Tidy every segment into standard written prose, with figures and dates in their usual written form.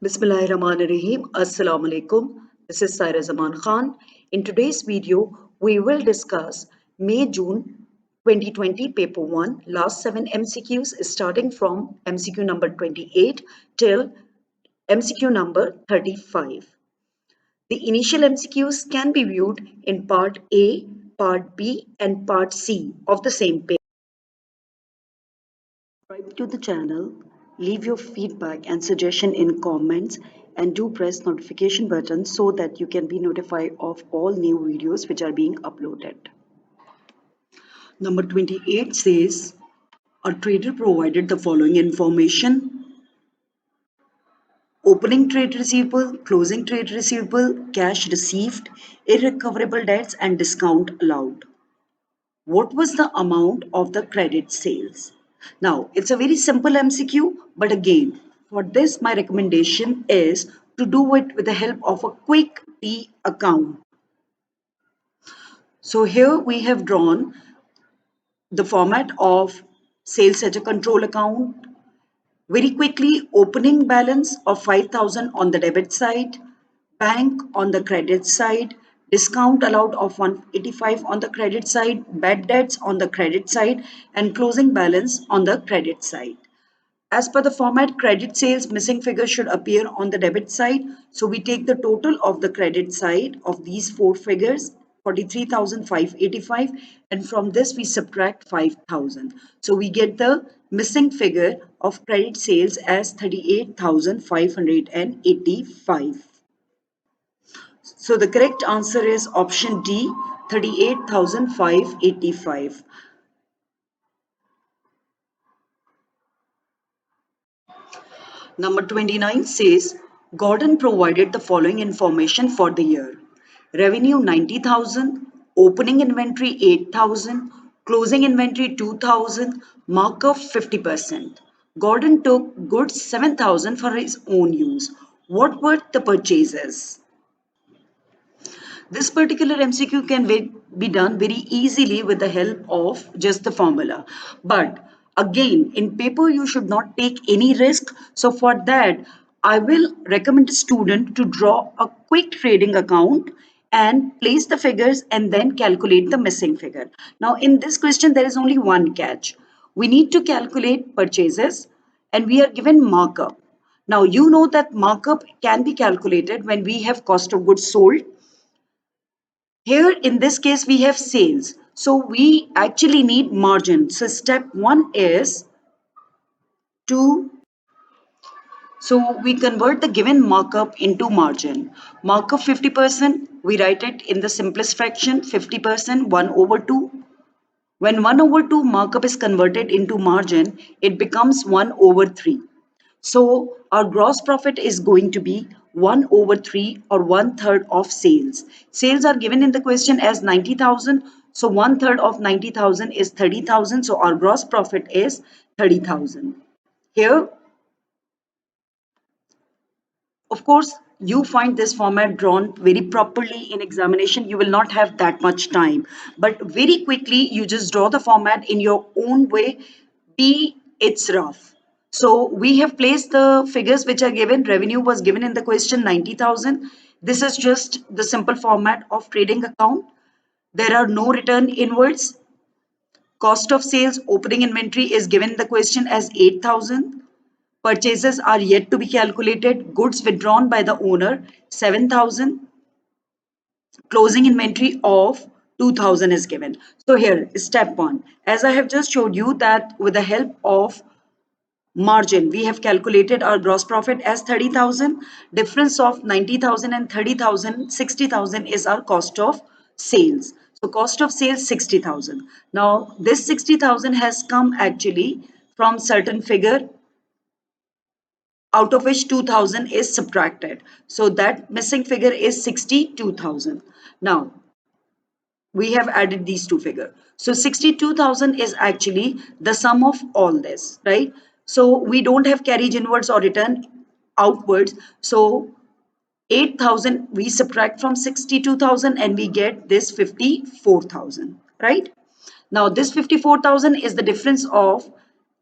Bismillahirrahmanirrahim. Assalamu alaikum. This is Saira Zaman Khan. In today's video, we will discuss May-June 2020 Paper 1, last 7 MCQs starting from MCQ number 28 till MCQ number 35. The initial MCQs can be viewed in Part A, Part B and Part C of the same paper. Subscribe to the channel, leave your feedback and suggestion in comments and do press notification button so that you can be notified of all new videos which are being uploaded. Number 28 says, a trader provided the following information: opening trade receivable, closing trade receivable, cash received, irrecoverable debts and discount allowed. What was the amount of the credit sales? Now, it's a very simple MCQ, but again, for this, my recommendation is to do it with the help of a quick T account. So here we have drawn the format of sales ledger control account. Very quickly, opening balance of 5,000 on the debit side, bank on the credit side, discount allowed of 185 on the credit side, bad debts on the credit side, and closing balance on the credit side. As per the format, credit sales missing figure should appear on the debit side. So we take the total of the credit side of these four figures, 43,585, and from this we subtract 5,000. So we get the missing figure of credit sales as 38,585. So the correct answer is option D, 38,585. Number 29 says, Gordon provided the following information for the year. Revenue 90,000, opening inventory 8,000, closing inventory 2,000, markup 50%. Gordon took goods 7,000 for his own use. What were the purchases? This particular MCQ can be done very easily with the help of just the formula. But again, in paper, you should not take any risk. So for that, I will recommend a student to draw a quick trading account and place the figures and then calculate the missing figure. Now, in this question, there is only one catch. We need to calculate purchases and we are given markup. Now, you know that markup can be calculated when we have cost of goods sold. Here in this case we have sales. So we actually need margin. So step 1 is to, so we convert the given markup into margin. Markup 50%, we write it in the simplest fraction, 50%, 1 over 2. When 1 over 2 markup is converted into margin, it becomes 1 over 3. So our gross profit is going to be 1 over 3 or 1/3 of sales. Sales are given in the question as 90,000. So 1/3 of 90,000 is 30,000. So our gross profit is 30,000. Here, of course, you find this format drawn very properly in examination. You will not have that much time. But very quickly, you just draw the format in your own way. It's rough. So we have placed the figures which are given. Revenue was given in the question 90,000. This is just the simple format of trading account. There are no return inwards. Cost of sales, opening inventory is given in the question as 8,000. Purchases are yet to be calculated. Goods withdrawn by the owner 7,000. Closing inventory of 2,000 is given. So here is step 1. As I have just showed you that with the help of margin, we have calculated our gross profit as 30,000. Difference of 90,000 and 30,000, 60,000 is our cost of sales. So cost of sales 60,000. Now this 60,000 has come actually from certain figure out of which 2,000 is subtracted. So that missing figure is 62,000. Now we have added these two figures. So 62,000 is actually the sum of all this, right? So we don't have carriage inwards or return outwards. So 8,000 we subtract from 62,000 and we get this 54,000, right? Now this 54,000 is the difference of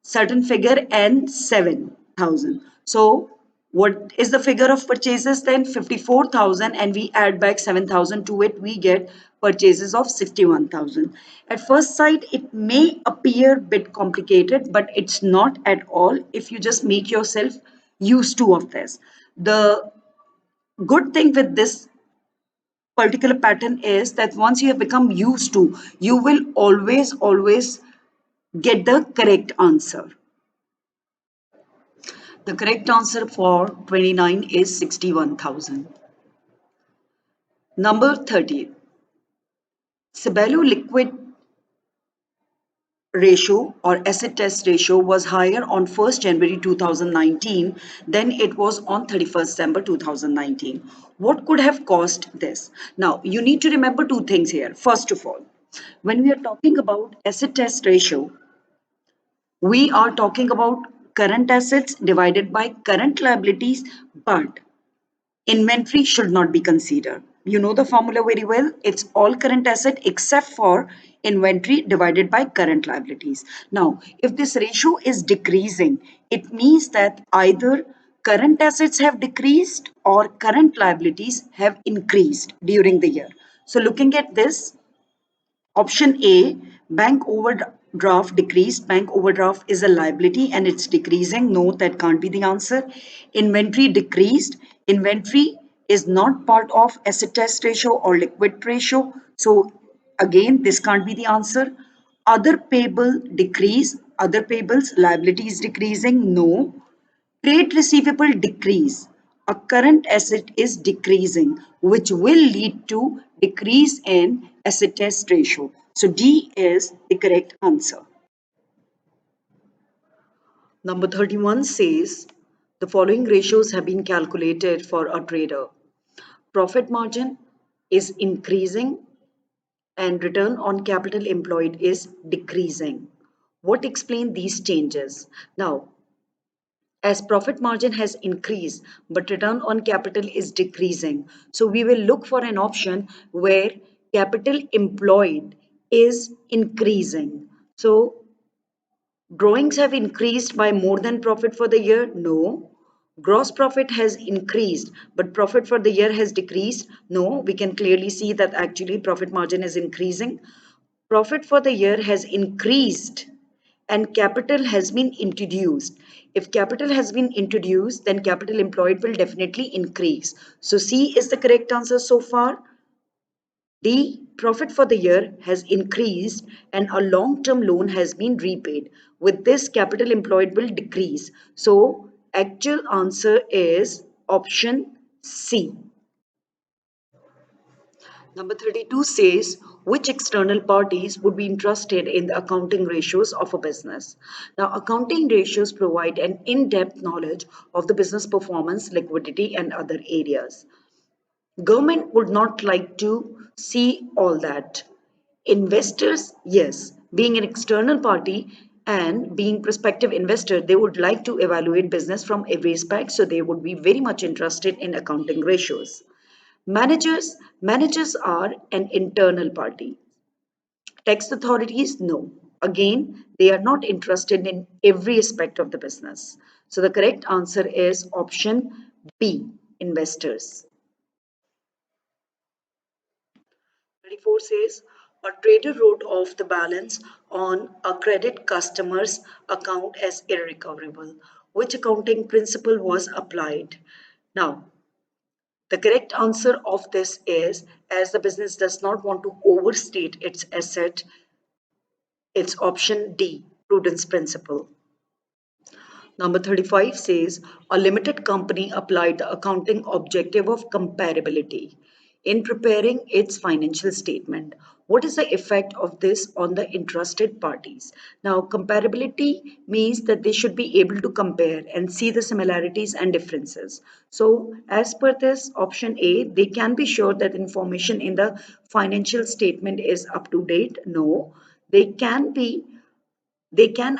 certain figure and 7,000. So What is the figure of purchases then? 54,000, and we add back 7,000 to it, we get purchases of 61,000. At first sight, it may appear a bit complicated, but it's not at all if you just make yourself used to of this. The good thing with this particular pattern is that once you have become used to, you will always get the correct answer. The correct answer for 29 is 61,000. Number 30. Sibalo liquid ratio or acid test ratio was higher on 1st January 2019 than it was on 31st December 2019. What could have caused this? Now, you need to remember two things here. First of all, when we are talking about acid test ratio, we are talking about current assets divided by current liabilities, but inventory should not be considered. You know the formula very well. It's all current asset except for inventory divided by current liabilities. Now, if this ratio is decreasing, it means that either current assets have decreased or current liabilities have increased during the year. So looking at this, option A, bank overdraft decreased. Bank overdraft is a liability and it's decreasing. No, that can't be the answer. Inventory decreased. Inventory is not part of asset test ratio or liquid ratio. So again, this can't be the answer. Other payable decrease. Other payables, liability is decreasing. No. Trade receivable decrease. A current asset is decreasing, which will lead to decrease in asset test ratio. So D is the correct answer. Number 31 says the following ratios have been calculated for a trader. Profit margin is increasing and return on capital employed is decreasing. What explain these changes? Now, as profit margin has increased but return on capital is decreasing, so we will look for an option where capital employed is increasing. So drawings have increased by more than profit for the year? No. Gross profit has increased, but profit for the year has decreased? No. We can clearly see that actually profit margin is increasing. Profit for the year has increased and capital has been introduced. If capital has been introduced, then capital employed will definitely increase. So C is the correct answer so far. D, profit for the year has increased and a long-term loan has been repaid. With this, capital employed will decrease. So actual answer is option C. Number 32 says which external parties would be interested in the accounting ratios of a business. Now, accounting ratios provide an in-depth knowledge of the business performance, liquidity, and other areas. Government would not like to see all that. Investors, yes, being an external party and being prospective investor, they would like to evaluate business from every aspect, so they would be very much interested in accounting ratios. Managers are an internal party. Tax authorities, no. Again, they are not interested in every aspect of the business. So the correct answer is option B, investors. 34 says a trader wrote off the balance on a credit customer's account as irrecoverable. Which accounting principle was applied? Now, the correct answer of this is, as the business does not want to overstate its asset, it's option D, prudence principle. Number 35 says a limited company applied the accounting objective of comparability in preparing its financial statement. What is the effect of this on the interested parties? Now, comparability means that they should be able to compare and see the similarities and differences. So, as per this option A, they can be sure that information in the financial statement is up to date. No, they can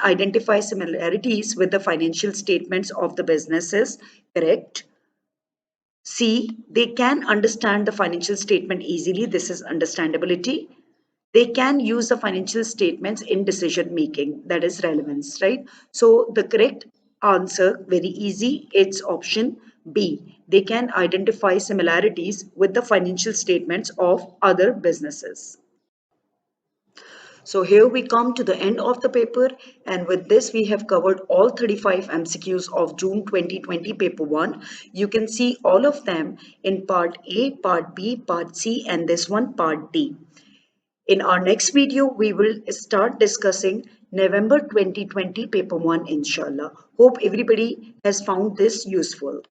identify similarities with the financial statements of the businesses, correct? C, they can understand the financial statement easily. This is understandability. They can use the financial statements in decision making. That is relevance, right? So the correct Answer very easy. It's option B. They can identify similarities with the financial statements of other businesses. So here we come to the end of the paper, and with this we have covered all 35 MCQs of June 2020 paper 1. You can see all of them in part A, part B, part C, and this one part D. In our next video, we will start discussing November 2020 paper 1 inshallah. Hope everybody has found this useful.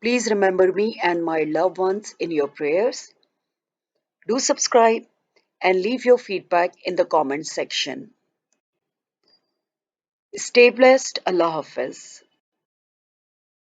Please remember me and my loved ones in your prayers. Do subscribe and leave your feedback in the comment section. Stay blessed. Allah Hafiz.